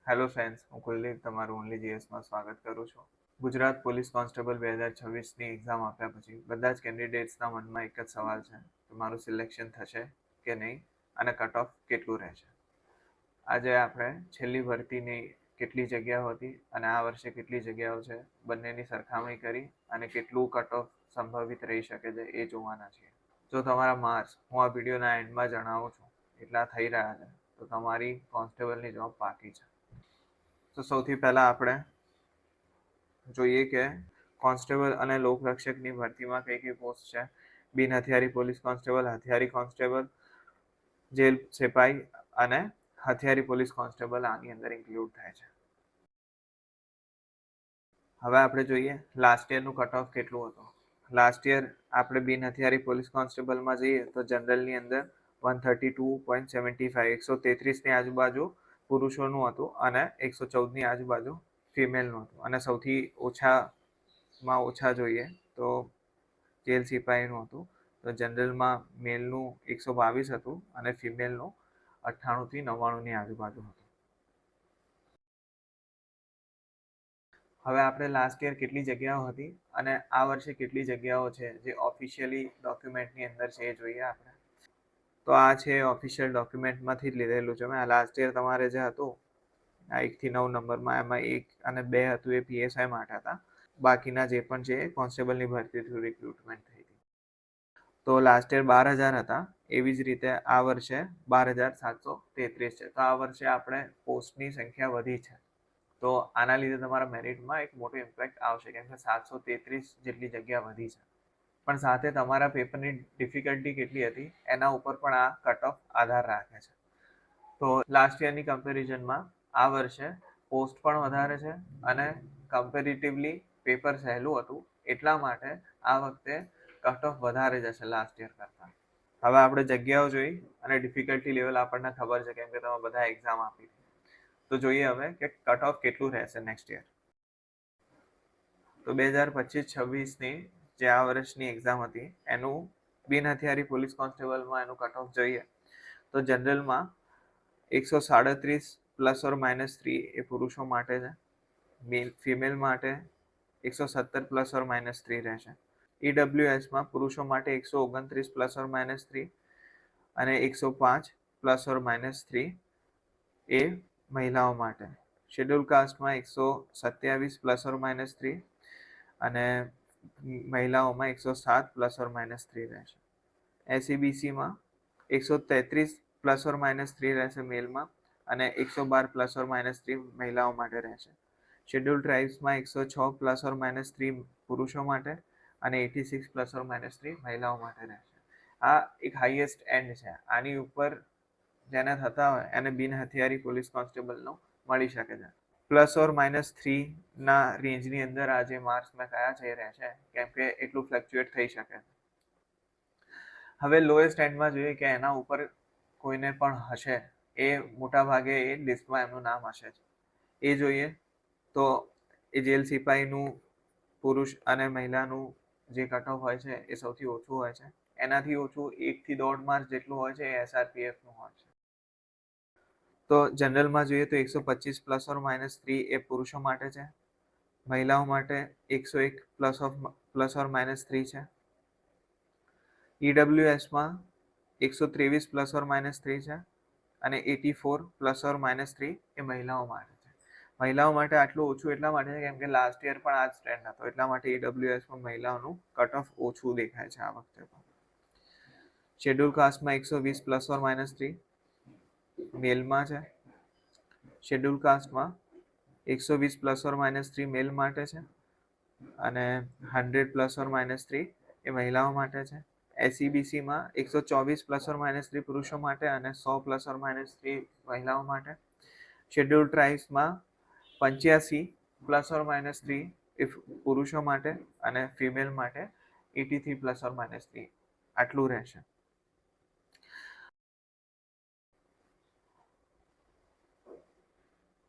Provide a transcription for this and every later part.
Hello friends, હું કુલદીપ તમારું only જીએસમાં સ્વાગત કરું છું. ગુજરાત પોલીસ કોન્સ્ટેબલ 2026ની એક્ઝામ આપ્યા પછી બધા જ કેન્ડિડેટ્સના મનમાં એક જ સવાલ છે કે મારું સિલેક્શન થશે કે નહીં અને કટ ઓફ કેટલું રહેશે. આજે આપણે છેલ્લી ભરતીની કેટલી જગ્યાઓ હતી અને આ વર્ષે કેટલી જગ્યાઓ છે બંનેની સરખામણી કરી અને કેટલું કટ ઓફ સંભવિત રહી શકે છે એ જોવાના છીએ. જો તમારા માર્ક્સ હું આ વિડીયોના એન્ડમાં જણાવું છું એટલા થઈ રહ્યા છે તો તમારી કોન્સ્ટેબલની જોબ પાકી છે. તો સૌથી પહેલા આપણે જોઈએ કે કોન્સ્ટેબલ અને લોકરક્ષકની ભરતીમાં કઈ કઈ પોસ્ટ છે. બિન હથિયારી પોલીસ કોન્સ્ટેબલ, હથિયારી કોન્સ્ટેબલ, જેલ સિપાઈ અને હથિયારી પોલીસ કોન્સ્ટેબલ આની અંદર ઇન્ક્લુડ થાય છે. હવે આપણે જોઈએ લાસ્ટ યરનું કટ ઓફ કેટલું હતું. લાસ્ટ યર આપણે બિન હથિયારી પોલીસ કોન્સ્ટેબલમાં જઈએ તો જનરલની અંદર 132.75 133ની આજુબાજુ પુરુષોનું હતું અને 114ની આજુબાજુ ફિમેલનું હતું. અને સૌથી ઓછા જોઈએ તો જેલ સિપાહીનું હતું. તો જનરલમાં મેલનું 122 હતું અને ફિમેલનું 98 થી 99ની આજુબાજુ હતું. હવે આપણે લાસ્ટ યર કેટલી જગ્યાઓ હતી અને આ વર્ષે કેટલી જગ્યાઓ છે જે ઓફિશિયલી ડોક્યુમેન્ટની અંદર છે એ જોઈએ આપણે. તો આ છે ઓફિશિયલ ડોક્યુમેન્ટમાંથી જ લીધેલું છે. મેં લાસ્ટ યર તમારે જે હતું 1 થી 9 નંબરમાં એમાં 1 અને 2 હતું એ પીએસઆઈ માટે હતા. બાકીના જે પણ છે એ કોન્સ્ટેબલની ભરતી થ્રુ રિક્રુટમેન્ટ થઈ હતી. તો લાસ્ટ યર 12,000 હતા. એવી જ રીતે આ વર્ષે 12,733 છે. તો આ વર્ષે આપણે પોસ્ટની સંખ્યા વધી છે. તો આના લીધે તમારા મેરિટમાં એક મોટો ઇમ્પેક્ટ આવશે કેમ કે 733 જેટલી જગ્યા વધી છે. પણ સાથે તમારા પેપરની ડિફિકલ્ટી કેટલી હતી એના ઉપર પણ આ કટ ઓફ આધાર રાખે છે. તો લાસ્ટ યરની કમ્પેરિઝનમાં આ વર્ષે પોસ્ટ પણ વધારે છે અને કમ્પેરેટિવલી પેપર સહેલું હતું એટલા માટે આ વખતે કટ ઓફ વધારે જશે લાસ્ટ યર કરતાં. હવે આપણે જગ્યાઓ જોઈ અને ડિફિકલ્ટી લેવલ આપણને ખબર છે કેમ કે તમે બધા એક્ઝામ આપી. તો જોઈએ હવે કે કટ ઓફ કેટલું રહેશે નેક્સ્ટ યર. તો 2025-26ની જે આ વર્ષની એક્ઝામ હતી એનું બિન હથિયારી પોલીસ કોન્સ્ટેબલમાં એનું કટ ઓફ જોઈએ તો જનરલમાં 137 ±3 એ પુરુષો માટે છે. ફિમેલ માટે 117 ±3 રહેશે. ઈડબ્લ્યુએસમાં પુરુષો માટે 129 ±3 અને 105 ±3 એ મહિલાઓ માટે. શેડ્યુલ કાસ્ટમાં 127 ±3 અને મહિલાઓમાં 107 ±3 રહેશે. એસસીબીસીમાં 133 ±3 રહેશે મેલમાં અને 112 ±3 મહિલાઓ માટે રહેશે. શેડ્યુલ ટ્રાઇબ્સમાં 106 ±3 પુરુષો માટે અને 86 ±3 મહિલાઓ માટે રહેશે. આ એક હાઈએસ્ટ એન્ડ છે. આની ઉપર જેને થતા હોય એને બિન હથિયારી પોલીસ કોન્સ્ટેબલનો મળી શકે છે. ±3 ના રેન્જની અંદર આ જે માર્ક્સ મેં કયા છે એ રહેશે કેમ કે એટલું ફ્લક્ચ્યુએટ થઈ શકે. હવે લોએસ્ટ એન્ડમાં જોઈએ કે એના ઉપર કોઈને પણ હશે એ મોટા ભાગે એ લિસ્ટમાં એમનું નામ હશે. એ જોઈએ તો એ જેલ સિપાહીનું પુરુષ અને મહિલાનું જે કટ ઓફ હોય છે એ સૌથી ઓછું હોય છે. એનાથી ઓછું 1 થી 1.5 માર્ક્સ જેટલું હોય છે એ એસઆરપીએફનું હોય છે. તો જનરલમાં જોઈએ તો 125 ±3 એ પુરુષો માટે છે. મહિલાઓ માટે 101 ±3 છે. ઈડબ્લ્યુએસમાં 123 ±3 છે અને 84 ±3 એ મહિલાઓ માટે છે. મહિલાઓ માટે આટલું ઓછું એટલા માટે છે કેમ કે લાસ્ટ યર પણ આ જ ટ્રેન્ડ હતો એટલા માટે ઈડબ્લ્યુએસમાં મહિલાઓનું કટ ઓફ ઓછું દેખાય છે આ વખતે પણ. શેડ્યુલ કાસ્ટમાં 120 ±3 મેલમાં છે. શેડ્યુલ કાસ્ટમાં 120 ±3 મેલ માટે છે અને 100 ±3 એ મહિલાઓ માટે છે. એસસીબીસીમાં 124 ±3 પુરુષો માટે અને 100 ±3 મહિલાઓ માટે. શેડ્યુલ ટ્રાઇબ્સમાં 85 ±3 એ પુરુષો માટે અને ફિમેલ માટે 83 ±3 આટલું રહેશે.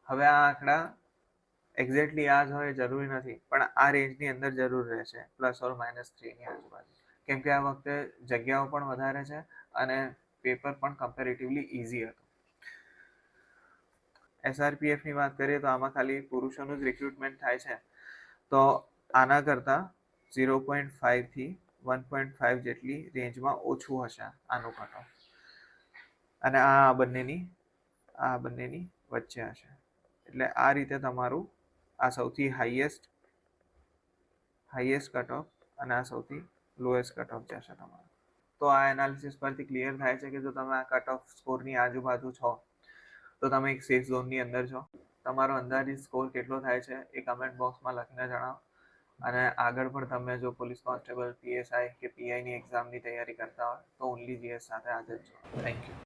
હવે આ આંકડા એક્ઝેક્ટલી આ જ હોય જરૂરી નથી પણ આ રેન્જની અંદર જરૂર રહેશે ±3 ની આજુબાજુ કેમ કે આ વખતે જગ્યાઓ પણ વધારે છે અને પેપર પણ કમ્પેરેટિવલી ઇઝી હતું. SRPF ની વાત કરીએ તો આમાં ખાલી પુરુષોનું જ રિક્રુટમેન્ટ થાય છે, તો આના કરતાં 0.5 થી 1.5 જેટલી રેન્જમાં ઓછું હશે આનું કટ ઓફ, અને આ બંનેની વચ્ચે હશે. એટલે આ રીતે તમારું આ સૌથી હાઈએસ્ટ કટ ઓફ અને આ સૌથી લોએસ્ટ કટ ઓફ જશે તમારું. તો આ એનાલિસિસ પરથી ક્લિયર થાય છે કે જો તમે આ કટ ઓફ સ્કોરની આજુબાજુ છો તો તમે એક સેફ ઝોનની અંદર છો. તમારો અંદાજિત સ્કોર કેટલો થાય છે એ કમેન્ટ બોક્સમાં લખીને જણાવો. અને આગળ પણ તમે જો પોલીસ કોન્સ્ટેબલ, PSI કે PI ની એક્ઝામની તૈયારી કરતા હોય તો ઓનલી GS સાથે હાજર છો. Thank you.